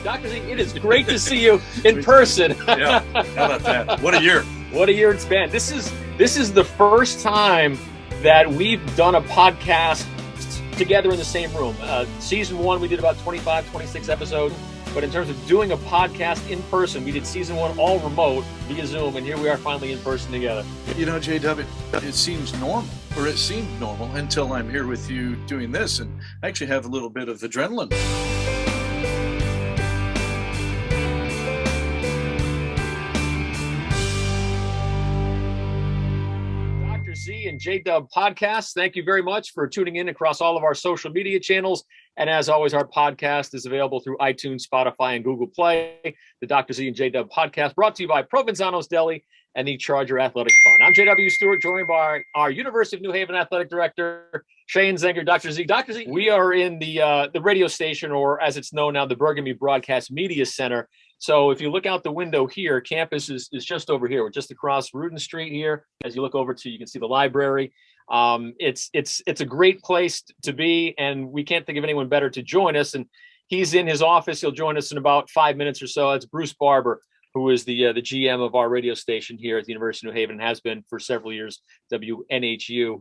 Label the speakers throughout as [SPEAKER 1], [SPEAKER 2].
[SPEAKER 1] Dr. Z, it is great to see you in person.
[SPEAKER 2] Yeah, how about that? What a year.
[SPEAKER 1] What a year it's been. This is the first time that we've done a podcast together in the same room. Season 1, we did about 25, 26 episodes. But in terms of doing a podcast in person, we did season 1 all remote via Zoom, and here we are finally in person together.
[SPEAKER 2] You know, JW, it seems normal, or it seemed normal until I'm here with you doing this, and I actually have a little bit of adrenaline.
[SPEAKER 1] Dr. Z and J-Dub Podcast, thank you very much for tuning in across all of our social media channels. And as always, our podcast is available through iTunes, Spotify, and Google Play. The Dr. Z and J-Dub Podcast brought to you by Provenzano's Deli and the Charger Athletic Fund. I'm J.W. Stewart, joined by our University of New Haven Athletic Director, Shane Zenger. Dr. Z. Dr. Z, we are in the radio station, or as it's known now, the Burgundy Broadcast Media Center. So if you look out the window here, campus is just over here. We're just across Rudin Street here. As you look over you can see the library. It's a great place to be, and we can't think of anyone better to join us. And he's in his office. He'll join us in about 5 minutes or so. It's Bruce Barber, who is the GM of our radio station here at the University of New Haven, and has been for several years, WNHU.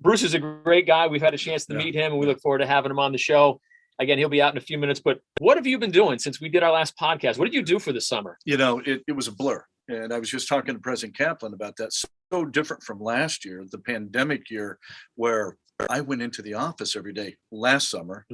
[SPEAKER 1] Bruce is a great guy. We've had a chance to meet him, and we look forward to having him on the show. Again, he'll be out in a few minutes, but what have you been doing since we did our last podcast? What did you do for the summer?
[SPEAKER 2] You know, it was a blur. And I was just talking to President Kaplan about that. So different from last year, the pandemic year, where I went into the office every day last summer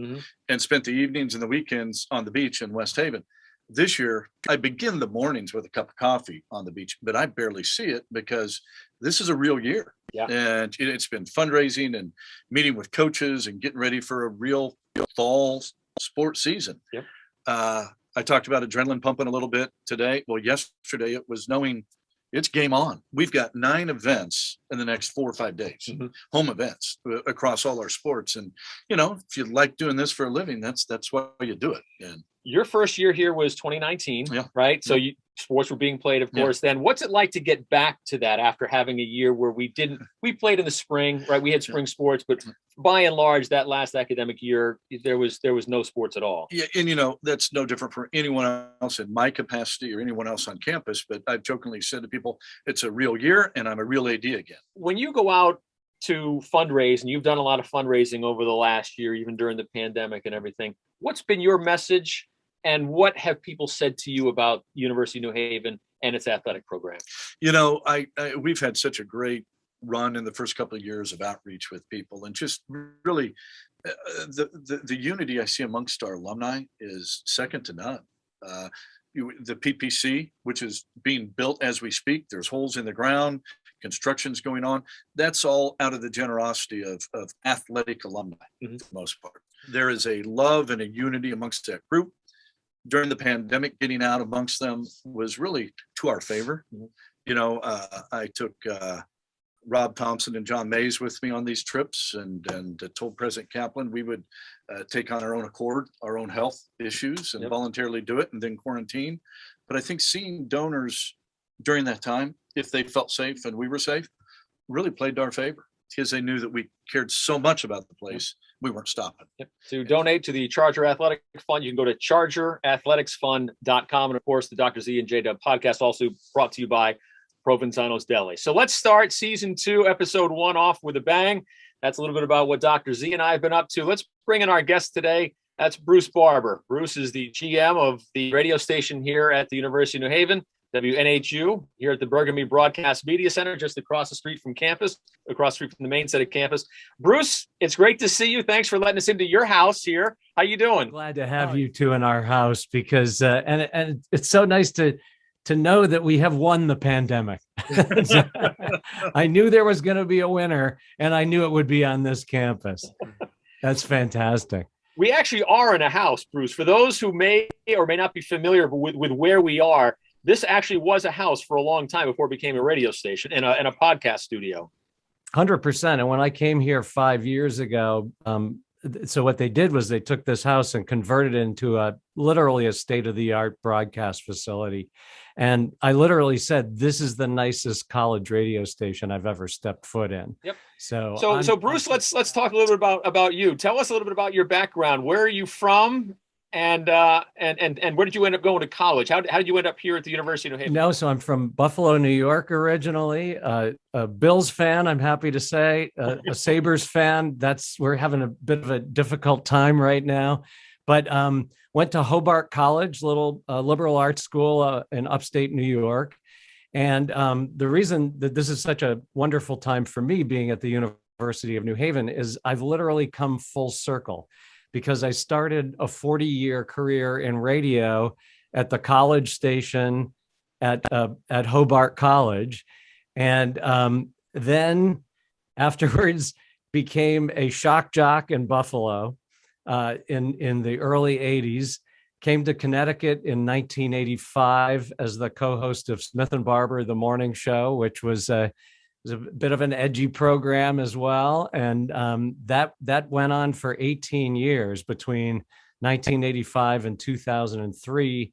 [SPEAKER 2] and spent the evenings and the weekends on the beach in West Haven. This year, I begin the mornings with a cup of coffee on the beach, but I barely see it because this is a real year. Yeah. And it's been fundraising and meeting with coaches and getting ready for a real fall sports season. Yep. I talked about adrenaline pumping a little bit today. Well, yesterday it was knowing it's game on. We've got 9 events in the next 4 or 5 days, home events across all our sports. And, you know, if you like doing this for a living, that's why you do it. And
[SPEAKER 1] your first year here was 2019, right? So sports were being played, of course. Then what's it like to get back to that after having a year where we played in the spring, right? We had spring sports, but by and large, that last academic year, there was no sports at all.
[SPEAKER 2] Yeah, and you know, that's no different for anyone else in my capacity or anyone else on campus. But I've jokingly said to people, it's a real year, and I'm a real AD again.
[SPEAKER 1] When you go out to fundraise, and you've done a lot of fundraising over the last year, even during the pandemic and everything, what's been your message? And what have people said to you about University of New Haven and its athletic program?
[SPEAKER 2] You know, we've had such a great run in the first couple of years of outreach with people, and just really the unity I see amongst our alumni is second to none. The PPC, which is being built as we speak, there's holes in the ground, construction's going on. That's all out of the generosity of athletic alumni, for the most part. There is a love and a unity amongst that group. During the pandemic, getting out amongst them was really to our favor. You know, I took Rob Thompson and John Mays with me on these trips, and told President Kaplan we would take on our own accord, our own health issues, and voluntarily do it, and then quarantine. But I think seeing donors during that time, if they felt safe and we were safe, really played to our favor, because they knew that we cared so much about the place. We weren't stopping.
[SPEAKER 1] To donate to the Charger Athletic Fund, you can go to chargerathleticsfund.com. And of course, the Dr. Z and J-Dub Podcast, also brought to you by Provenzano's Deli. So let's start season 2, episode 1 off with a bang. That's a little bit about what Dr. Z and I have been up to. Let's bring in our guest today. That's Bruce Barber. Bruce is the GM of the radio station here at the University of New Haven, WNHU, here at the Burgundy Broadcast Media Center, just across the street from campus, across the street from the main set of campus. Bruce, it's great to see you. Thanks for letting us into your house here. How you doing?
[SPEAKER 3] Glad to have you two in our house, because and it's so nice to know that we have won the pandemic. I knew there was going to be a winner, and I knew it would be on this campus. That's fantastic.
[SPEAKER 1] We actually are in a house, Bruce. For those who may or may not be familiar with where we are, this actually was a house for a long time before it became a radio station and a podcast studio.
[SPEAKER 3] 100%. And when I came here 5 years ago, so what they did was they took this house and converted it into literally a state-of-the-art broadcast facility. And I literally said, this is the nicest college radio station I've ever stepped foot in. Yep.
[SPEAKER 1] So Bruce, let's talk a little bit about you. Tell us a little bit about your background. Where are you from? And where did you end up going to college? How did you end up here at the University of New Haven?
[SPEAKER 3] No, so I'm from Buffalo, New York originally. A Bills fan, I'm happy to say. A Sabres fan. We're having a bit of a difficult time right now. But went to Hobart College, little liberal arts school in upstate New York. And the reason that this is such a wonderful time for me being at the University of New Haven is I've literally come full circle, because I started a 40-year career in radio at the college station at Hobart College. And then afterwards became a shock jock in Buffalo in the early 80s, came to Connecticut in 1985 as the co-host of Smith and Barber, the morning show, which was a bit of an edgy program as well. And that went on for 18 years between 1985 and 2003.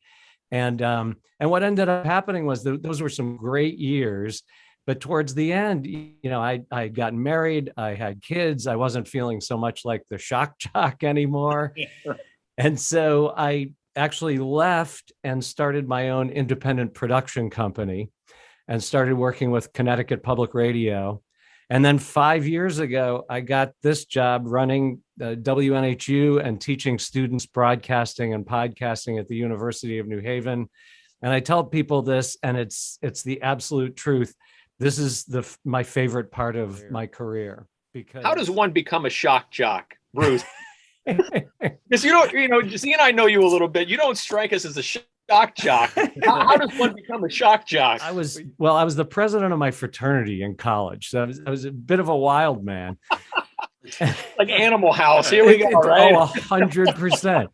[SPEAKER 3] And what ended up happening was those were some great years. But towards the end, I had gotten married, I had kids, I wasn't feeling so much like the shock jock anymore. And so I actually left and started my own independent production company and started working with Connecticut Public Radio. And then 5 years ago, I got this job running WNHU and teaching students broadcasting and podcasting at the University of New Haven. And I tell people this, and it's the absolute truth. This is my favorite part of my career. Because
[SPEAKER 1] how does one become a shock jock, Bruce? Because Z and I know you a little bit. You don't strike us as a shock jock. How does one become a shock jock?
[SPEAKER 3] I was the president of my fraternity in college, so I was a bit of a wild man.
[SPEAKER 1] Like Animal House. Here we go. Right?
[SPEAKER 3] 100%.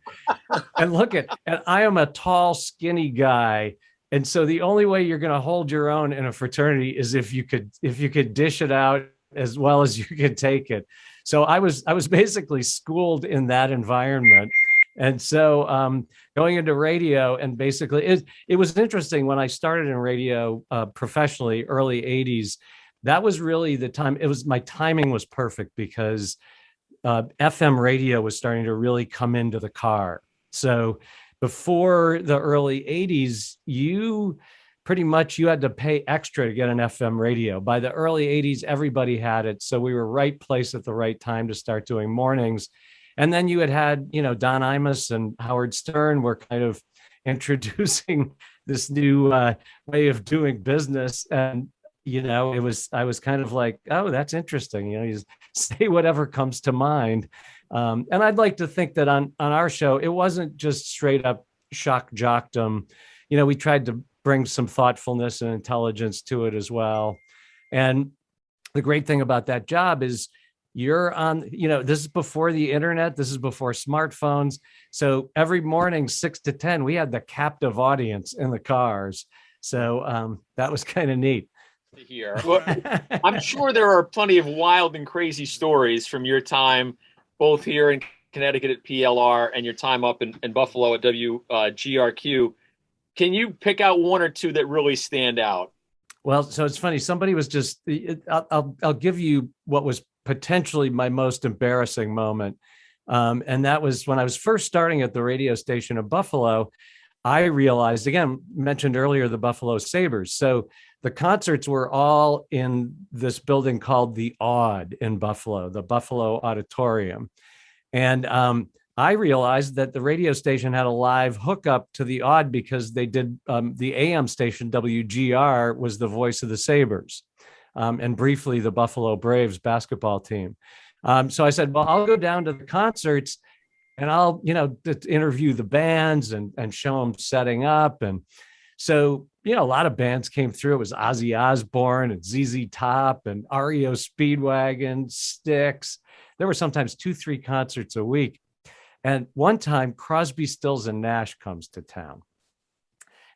[SPEAKER 3] And I am a tall, skinny guy. And so the only way you're going to hold your own in a fraternity is if you could dish it out as well as you could take it. So I was basically schooled in that environment. And so going into radio, and basically it was interesting when I started in radio professionally, early 80s. That was really the time. My timing was perfect because FM radio was starting to really come into the car. So before the early 80s, you had to pay extra to get an FM radio. By the early 80s, everybody had it. So we were right place at the right time to start doing mornings. And then you had, Don Imus and Howard Stern were kind of introducing this new way of doing business. And, I was kind of like, oh, that's interesting. You say whatever comes to mind. And I'd like to think that on our show, it wasn't just straight up shock jockdom. We tried to bring some thoughtfulness and intelligence to it as well. And the great thing about that job is you're on, this is before the internet, this is before smartphones. So every morning, 6 to 10, we had the captive audience in the cars. So that was kind of neat.
[SPEAKER 1] To hear. Well, I'm sure there are plenty of wild and crazy stories from your time, both here in Connecticut at PLR and your time up in Buffalo at WGRQ. Can you pick out one or two that really stand out?
[SPEAKER 3] Well, so it's funny. Somebody was just, I'll give you what was potentially my most embarrassing moment. And that was when I was first starting at the radio station of Buffalo. I realized, again, mentioned earlier, the Buffalo Sabres. So the concerts were all in this building called the Aud in Buffalo, the Buffalo Auditorium. And I realized that the radio station had a live hookup to the Aud because they did the AM station, WGR, was the voice of the Sabres, and briefly the Buffalo Braves basketball team. So I said, well, I'll go down to the concerts and I'll, interview the bands and show them setting up. And so, a lot of bands came through. It was Ozzy Osbourne and ZZ Top and REO Speedwagon, Styx. There were sometimes 2-3 concerts a week. And one time, Crosby, Stills, and Nash comes to town.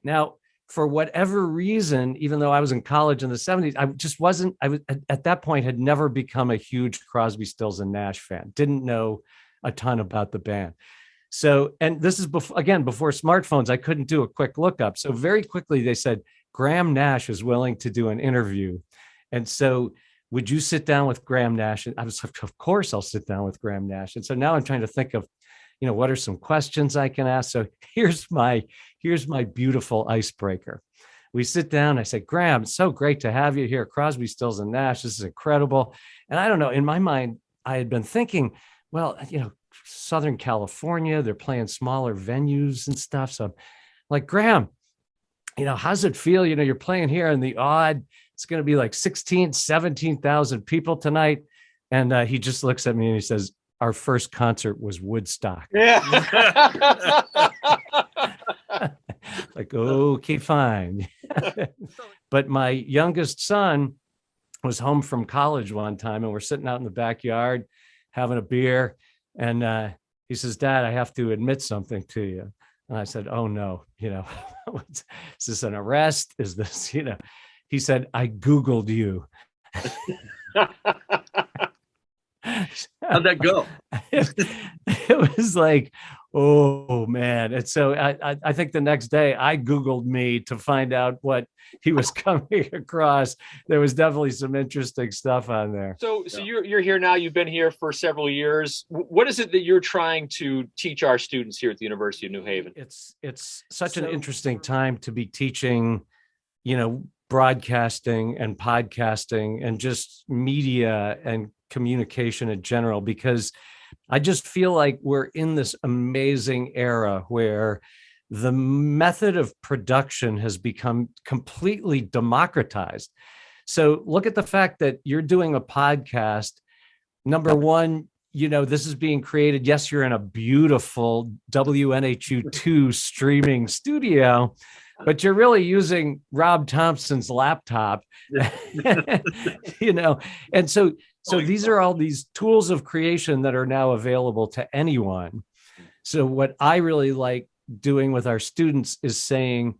[SPEAKER 3] Now, for whatever reason, even though I was in college in the 70s, I was at that point had never become a huge Crosby, Stills, and Nash fan. Didn't know a ton about the band. So, and this is before smartphones, I couldn't do a quick lookup. So very quickly they said, Graham Nash is willing to do an interview. And so, would you sit down with Graham Nash? And I was like, of course I'll sit down with Graham Nash. And so now I'm trying to think of what are some questions I can ask? So here's my beautiful icebreaker. We sit down. I say, Graham, it's so great to have you here. Crosby, Stills and Nash. This is incredible. And I don't know, in my mind, I had been thinking, well, Southern California, they're playing smaller venues and stuff. So I'm like, Graham, how's it feel? You're playing here in the odd, it's going to be like 16, 17,000 people tonight. And he just looks at me and he says, our first concert was Woodstock.
[SPEAKER 1] Yeah.
[SPEAKER 3] Like, okay, fine. But my youngest son was home from college one time, and we're sitting out in the backyard having a beer. And he says, Dad, I have to admit something to you. And I said, oh, no, is this an arrest? Is this, he said, I Googled you.
[SPEAKER 2] How'd that go?
[SPEAKER 3] It was like, oh man. And so I think the next day I Googled me to find out what he was coming across. There was definitely some interesting stuff on there.
[SPEAKER 1] So you're here now. You've been here for several years. What is it that you're trying to teach our students here at the University of New Haven?
[SPEAKER 3] It's such an interesting time to be teaching, broadcasting and podcasting and just media and communication in general, because I just feel like we're in this amazing era where the method of production has become completely democratized. So look at the fact that you're doing a podcast. Number one, this is being created. Yes, you're in a beautiful WNHU 2 streaming studio, but you're really using Rob Thompson's laptop, and so these are all these tools of creation that are now available to anyone. So what I really like doing with our students is saying,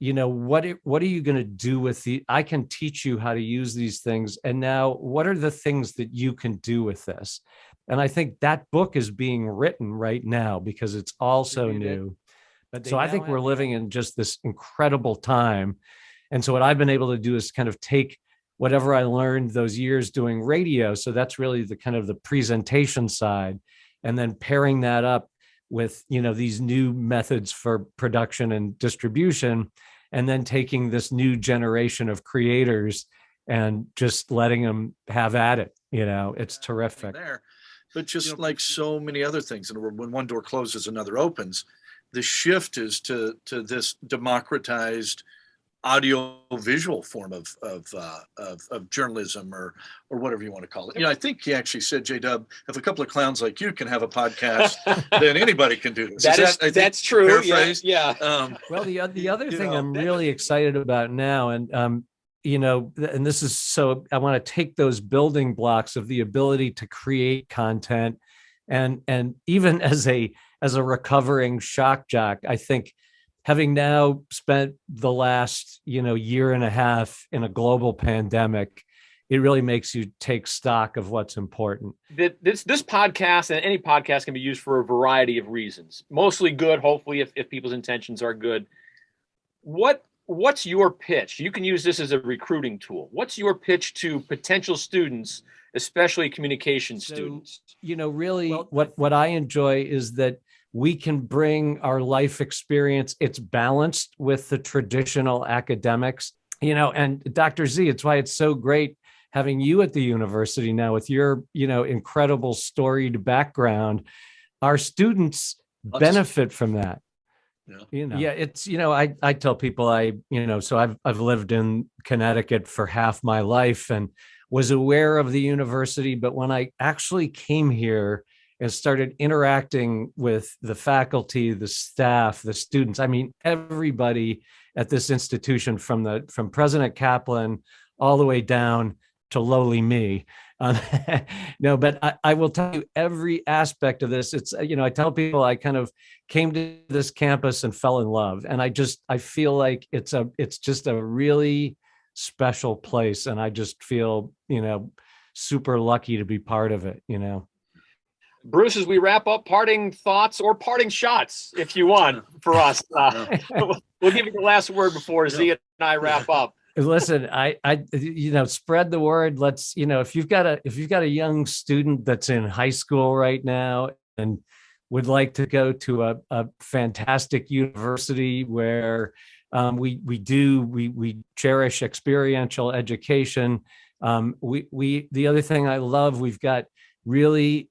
[SPEAKER 3] what are you going to do with I can teach you how to use these things. And now what are the things that you can do with this? And I think that book is being written right now because it's all so new. So I think we're living in just this incredible time. And so what I've been able to do is kind of take whatever I learned those years doing radio. So that's really the kind of the presentation side, and then pairing that up with, these new methods for production and distribution, and then taking this new generation of creators and just letting them have at it. It's terrific.
[SPEAKER 2] But just like so many other things, when one door closes, another opens. The shift is to this democratized audio visual form of journalism or whatever you want to call it. I think he actually said, J-Dub, if a couple of clowns like you can have a podcast, then anybody can do this.
[SPEAKER 1] That's true. Yeah.
[SPEAKER 3] Well, the other thing I'm really excited about now, and and this is so I want to take those building blocks of the ability to create content, and even as a recovering shock jock, I think, having now spent the last, year and a half in a global pandemic, it really makes you take stock of what's important.
[SPEAKER 1] This podcast and any podcast can be used for a variety of reasons, mostly good, hopefully, if people's intentions are good. What's your pitch? You can use this as a recruiting tool. What's your pitch to potential students, especially communication students?
[SPEAKER 3] Really what I enjoy is that we can bring our life experience. It's balanced with the traditional academics, and Dr. Z, it's why it's so great having you at the university now with your, incredible storied background. Our students benefit from that. It's, I tell people so I've lived in Connecticut for half my life and was aware of the university. But when I actually came here and started interacting with the faculty, the staff, the students, everybody at this institution, from President Kaplan all the way down to lowly me. No, but I will tell you every aspect of this. It's, I tell people I kind of came to this campus and fell in love. And I feel like it's just a really special place. And I just feel, super lucky to be part of it,
[SPEAKER 1] Bruce, as we wrap up, parting thoughts or parting shots, if you want, for us. We'll give you the last word before Z and I wrap up.
[SPEAKER 3] Listen, I spread the word. Let's, if you've got a young student that's in high school right now and would like to go to a fantastic university where we cherish experiential education. The other thing I love, we've got really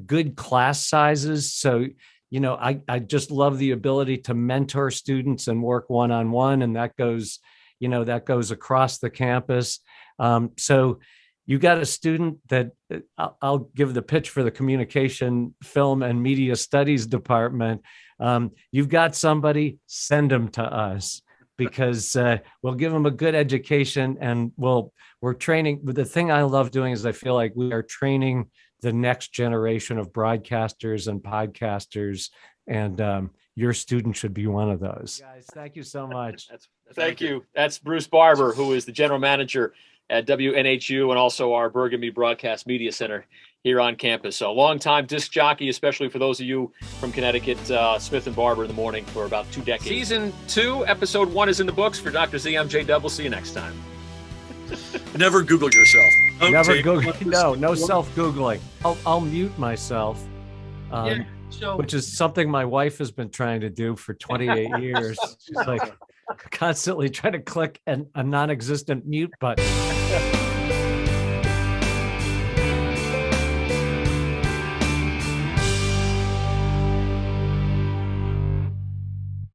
[SPEAKER 3] good class sizes. So, I just love the ability to mentor students and work one-on-one, and that goes across the campus. So you got a student that I'll give the pitch for the communication, film, and media studies department. You've got somebody, send them to us, because we'll give them a good education, and we're training. But the thing I love doing is I feel like we are training the next generation of broadcasters and podcasters, and your student should be one of those. Guys, thank you so much.
[SPEAKER 1] Thank you. That's Bruce Barber, who is the general manager at WNHU and also our Burgundy Broadcast Media Center here on campus. So, long-time disc jockey, especially for those of you from Connecticut, Smith and Barber in the morning for about 2 decades. Season 2, episode 1 is in the books. For Dr. Z, I'm J-Dub. We'll see you next time.
[SPEAKER 2] Never Google yourself.
[SPEAKER 3] Never Google. No self-Googling. I'll mute myself, which is something my wife has been trying to do for 28 years. She's like constantly trying to click a non-existent mute button.